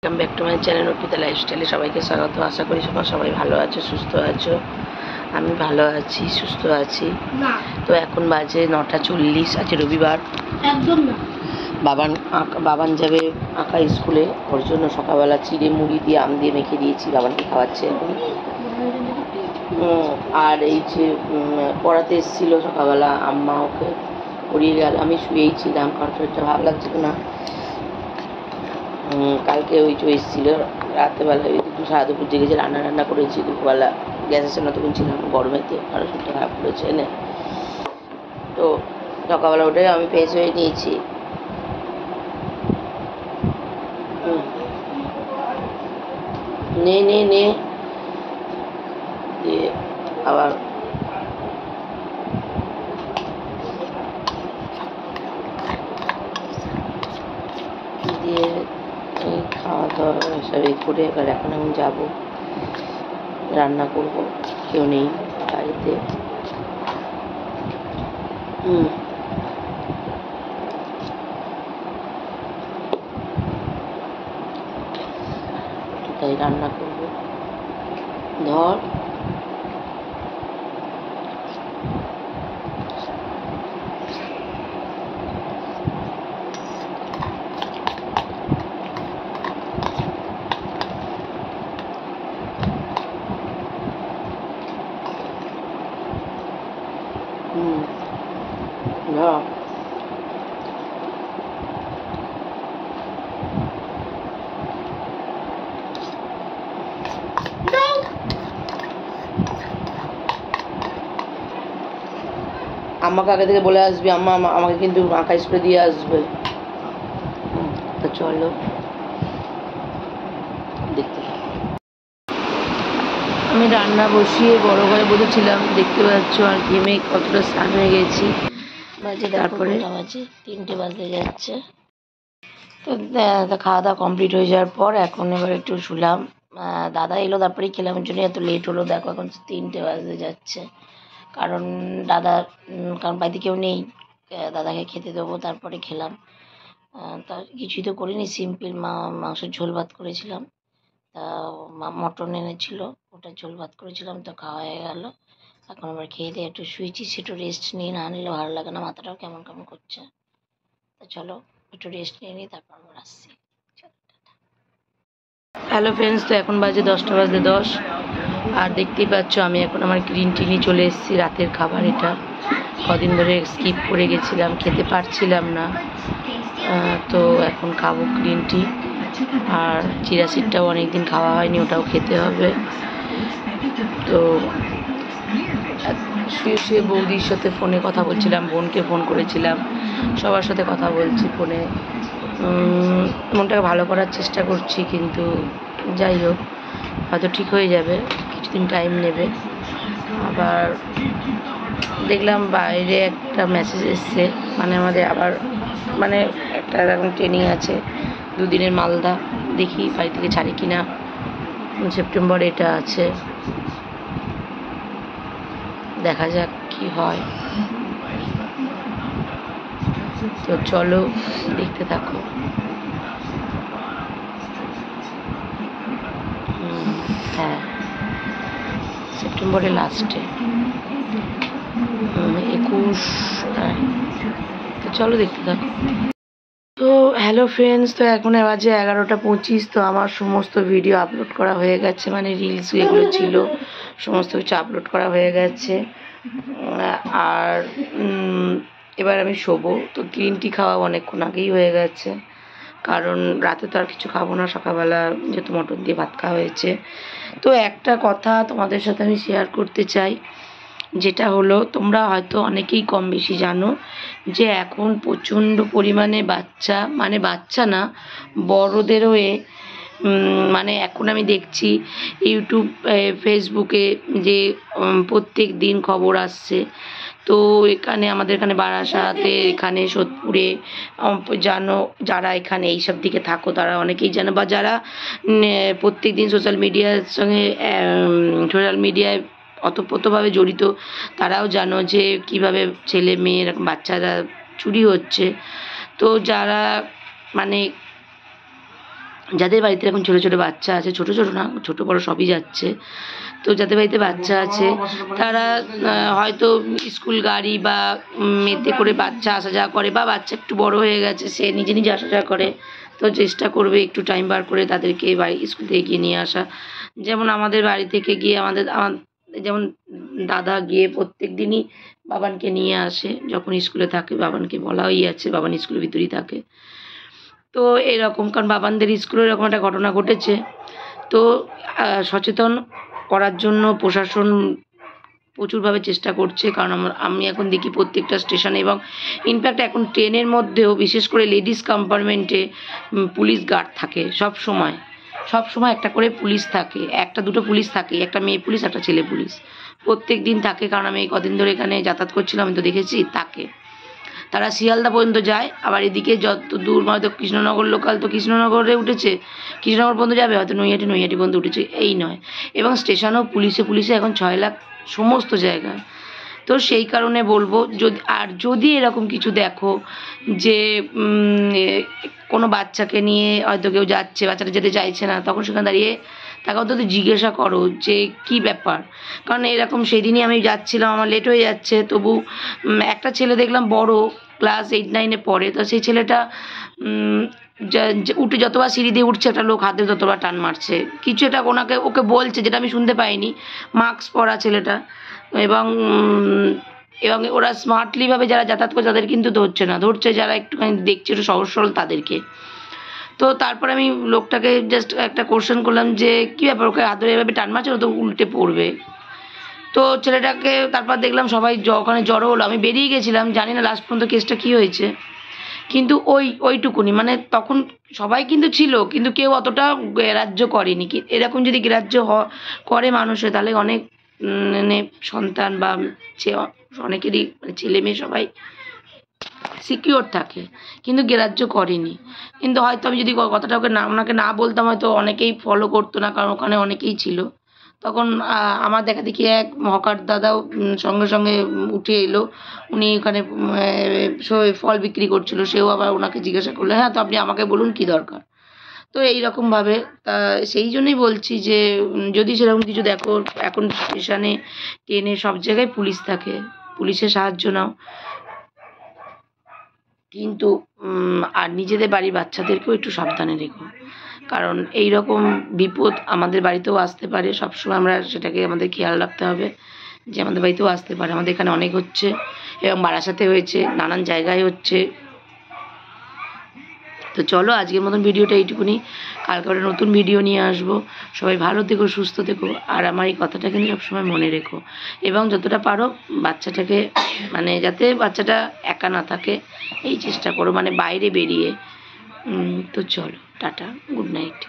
Welcome back to my channel Arpita লাইফস্টাইলে সবাইকে স্বাগত। আশা করি সবাই ভালো আছো, সুস্থ আছো। আমি ভালো আছি, সুস্থ আছি। তো এখন বাজে 9:40, আজ রবিবার। একদম না। বাবান যাবে আঁকা স্কুলে, ওর জন্য সকালবেলা চিড়ে মুড়ি দিয়ে আম দিয়ে মেখে দিয়েছি, বাবানকে খাওয়াচ্ছে এখন। আর এই যে পড়াতে এসেছিলো সকালবেলা, আম্মা ওকে পড়িয়ে গেল, আমি শুয়েই ছিলাম, কারণ শরীরটা ভালো লাগছিল না। কালকে ওই যে এসেছিলো রাত্রেবেলা, ওই সারাদুপুর জেগেছে, রান্না করেছি। দুপুরবেলা গ্যাসের সামনে তখন ছিলাম গরমেতে, আরও শরীরটা খারাপ করেছে এনে। তো সকালবেলা উঠে আমি ফ্রেশ হয়ে নিয়েছি। নে দিয়ে আবার দিয়ে এই খাওয়া দাওয়া সব করে এবার এখন আমি যাবো, রান্না করব। কেউ নেই বাড়িতে। তাই রান্না করব। ধর ধর আমাকে আগে থেকে বলে আসবি, আম্মা আমাকে কিন্তু আঁকা স্প্রে দিয়ে আসবে। তো চলো দেখতে। আমি রান্না বসিয়ে বড় ঘরে বসেছিলাম, দেখতে পাচ্ছ, আর ঘেমে কতটা স্নান হয়ে গেছি। তারপরে 3টে বাজতে যাচ্ছে। তো খাওয়া দাওয়া কমপ্লিট হয়ে যাওয়ার পর এখন এবার একটু শুলাম। দাদা এলো, তারপরেই খেলাম, এর জন্য এত লেট হলো। দেখো এখন 3টে বাজতে যাচ্ছে, কারণ কারণ বাড়িতে কেউ নেই। দাদাকে খেতে দেবো, তারপরে খেলাম। তা কিছুই তো করিনি, সিম্পল মাংসের ঝোল ভাত করেছিলাম। তা মটন এনেছিল, ওটা ঝোল ভাত করেছিলাম, তো খাওয়া হয়ে গেল। এখন আবার খেয়ে দিয়ে একটু শুয়েছি, সেটু রেস্ট নিয়ে না নিলে ভালো লাগে না, মাথাটাও কেমন কেমন করছে। তো চলো একটু রেস্ট নিয়ে নিই, তারপর আবার আসছি। হ্যালো ফ্রেন্ডস, তো এখন বাজে 10:10। আর দেখতেই পাচ্ছ আমি এখন আমার গ্রিন টি নিয়ে চলে এসেছি। রাতের খাবার এটা, কদিন ধরে স্কিপ করে গেছিলাম, খেতে পারছিলাম না। তো এখন খাবো গ্রিন টি। আর চিয়া সিডটাও অনেকদিন খাওয়া হয়নি, ওটাও খেতে হবে। তো শুয়ে বৌদির সাথে ফোনে কথা বলছিলাম, বোনকে ফোন করেছিলাম, সবার সাথে কথা বলছি ফোনে। মনটাকে ভালো করার চেষ্টা করছি, কিন্তু যাই হোক, হয়তো ঠিক হয়ে যাবে, কিছুদিন টাইম নেবে। আবার দেখলাম বাইরে একটা মেসেজ এসছে, মানে আমাদের আবার একটা এরকম ট্রেনিং আছে 2 দিনের মালদা। দেখি বাড়ি থেকে ছাড়ে কিনা, সেপ্টেম্বরে এটা আছে, দেখা যাক কি হয়। তো চলো দেখতে থাকো। হ্যাঁ, সেপ্টেম্বরের লাস্টে 21। তো চলো দেখতে থাকো। তো হ্যালো ফ্রেন্ডস, তো এখন বাজে 11:25। তো আমার সমস্ত ভিডিও আপলোড করা হয়ে গেছে, মানে রিলস এগুলো ছিল সমস্ত কিছু আপলোড করা হয়ে গেছে। আর এবার আমি শোবো। তো গ্রিন টি খাওয়া অনেকক্ষণ আগেই হয়ে গেছে, কারণ রাতে তো আর কিছু খাবো না, সকালবেলা যেহেতু মটন দিয়ে ভাত খাওয়া হয়েছে। তো একটা কথা তোমাদের সাথে আমি শেয়ার করতে চাই, যেটা হলো, তোমরা হয়তো অনেকেই কম বেশি জানো যে এখন প্রচণ্ড পরিমাণে বাচ্চা না, বড়দেরও মানে এখন আমি দেখছি ইউটিউব ফেসবুকে যে প্রত্যেক দিন খবর আসছে। তো এখানে আমাদের এখানে বারাসাতে, এখানে সোদপুরে, জানো যারা এখানে এইসব দিকে থাকো তারা অনেকেই জানো, বা যারা প্রত্যেক দিন সোশ্যাল মিডিয়ায় ওতপ্রোতভাবে জড়িত, তারাও জানো যে কিভাবে ছেলে মেয়ে এরকম বাচ্চারা চুরি হচ্ছে। তো যারা মানে যাদের বাড়িতে এখন ছোটো ছোটো বাচ্চা আছে, ছোটো ছোটো না, ছোটো বড়ো সবই যাচ্ছে, তো যাদের বাড়িতে বাচ্চা আছে তারা হয়তো স্কুল গাড়ি বা মেতে করে বাচ্চা আসা যাওয়া করে, বা বাচ্চা একটু বড় হয়ে গেছে সে নিজে নিজে আসা যাওয়া করে, তো চেষ্টা করবে একটু টাইম বার করে তাদেরকে বাড়ি স্কুল থেকে গিয়ে নিয়ে আসা। যেমন আমাদের বাড়ি থেকে গিয়ে আমাদের যেমন দাদা গিয়ে প্রত্যেক দিনই বাবানকে নিয়ে আসে যখন স্কুলে থাকে, বাবানকে বলাই আছে, বাবান স্কুলের ভিতরেই থাকে। তো এরকম, কারণ বাবানদের স্কুলে এরকম একটা ঘটনা ঘটেছে, তো সচেতন করার জন্য প্রশাসন প্রচুরভাবে চেষ্টা করছে। কারণ আমি এখন দেখি প্রত্যেকটা স্টেশনে এবং ইনফ্যাক্ট এখন ট্রেনের মধ্যেও বিশেষ করে লেডিস কম্পার্টমেন্টে পুলিশ গার্ড থাকে সব সময় একটা করে পুলিশ থাকে, একটা দুটো পুলিশ থাকে, একটা মেয়ে পুলিশ একটা ছেলে পুলিশ প্রত্যেক দিন থাকে। কারণ আমি এই কদিন ধরে এখানে যাতায়াত করছিলাম, আমি তো দেখেছি তাকে। তারা শিয়ালদা পর্যন্ত যায়, আবার এদিকে যত দূর হয়তো কৃষ্ণনগর লোকাল তো কৃষ্ণনগরে উঠেছে, কৃষ্ণনগর পর্যন্ত যাবে, হয়তো নৈহাটি পর্যন্ত উঠেছে, এই নয়। এবং স্টেশনেও পুলিশে এখন 6 লাখ সমস্ত জায়গায়। তো সেই কারণে বলবো, যদি এরকম কিছু দেখো যে কোনো বাচ্চাকে নিয়ে হয়তো কেউ যাচ্ছে, বাচ্চাটা যেতে চাইছে না, তখন সেখানে দাঁড়িয়ে তাকে অন্তত জিজ্ঞাসা করো যে কি ব্যাপার। কারণ এরকম সেই দিনই আমি যাচ্ছিলাম, আমার লেট হয়ে যাচ্ছে, তবু একটা ছেলে দেখলাম বড়, ক্লাস 8-9-এ পড়ে, তো সেই ছেলেটা উঠে যতবার সিঁড়ি দিয়ে উঠছে একটা লোক হাতে ততবার টান মারছে, কিছু এটা ওকে বলছে, যেটা আমি শুনতে পাইনি। মাস্ক পরা ছেলেটা, এবং ওরা স্মার্টলিভাবে যারা যাতায়াত করছে তাদের কিন্তু ধরছে যারা একটুখানি দেখছে একটু সহজ সরল তাদেরকে। তো তারপর আমি লোকটাকে জাস্ট একটা কোশ্চেন করলাম যে কী ব্যাপার, ওকে হাত ধরে এভাবে টান মারছে, ও তো উল্টে পড়বে। তো ছেলেটাকে তারপর দেখলাম সবাই ওখানে জড়ো হলো, আমি বেরিয়ে গেছিলাম, জানি না লাস্ট পর্যন্ত কেসটা কী হয়েছে। কিন্তু ওইটুকুনি, মানে তখন সবাই কিন্তু ছিল, কিন্তু কেউ অতটা গ্রাহ্য করেনি। এরকম যদি গ্রাহ্য করে মানুষে, তাহলে অনেক মানে সন্তান বা অনেকেরই মানে ছেলে মেয়ে সবাই সিকিওর থাকে, কিন্তু গ্রাহ্য করেনি। কিন্তু হয়তো আমি যদি কথাটা ওনাকে না বলতাম, হয়তো অনেকেই ফলো করতো না, কারণ ওখানে অনেকেই ছিল। তখন আমার দেখা দেখি এক হকার দাদাও সঙ্গে সঙ্গে উঠে এলো, উনি ওখানে ফল বিক্রি করছিল, সেও আবার ওনাকে জিজ্ঞাসা করলো, হ্যাঁ তো আপনি আমাকে বলুন কি দরকার। তো এইরকমভাবে তা সেই জন্যই বলছি যে যদি সেরকম কিছু দেখো, এখন স্টেশনে ট্রেনে সব জায়গায় পুলিশ থাকে, পুলিশের সাহায্য নাও। কিন্তু আর নিজেদের বাড়ির বাচ্চাদেরকেও একটু সাবধানে রেখো, কারণ এই রকম বিপদ আমাদের বাড়িতেও আসতে পারে। সবসময় আমরা সেটাকে আমাদের খেয়াল রাখতে হবে যে আমাদের বাড়িতেও আসতে পারে। আমাদের এখানে অনেক হচ্ছে, এবং বারাসাতে হয়েছে, নানান জায়গায় হচ্ছে। তো চলো আজকের মতন ভিডিওটা এইটুকুনি, কালকে একটা নতুন ভিডিও নিয়ে আসবো। সবাই ভালো থেকো, সুস্থ থেকো, আর আমার এই কথাটা কিন্তু সবসময় মনে রেখো, এবং যতটা পারো বাচ্চাটাকে মানে যাতে বাচ্চাটা একা না থাকে এই চেষ্টা করো, মানে বাইরে বেরিয়ে। তো চলো, টাটা, গুড নাইট।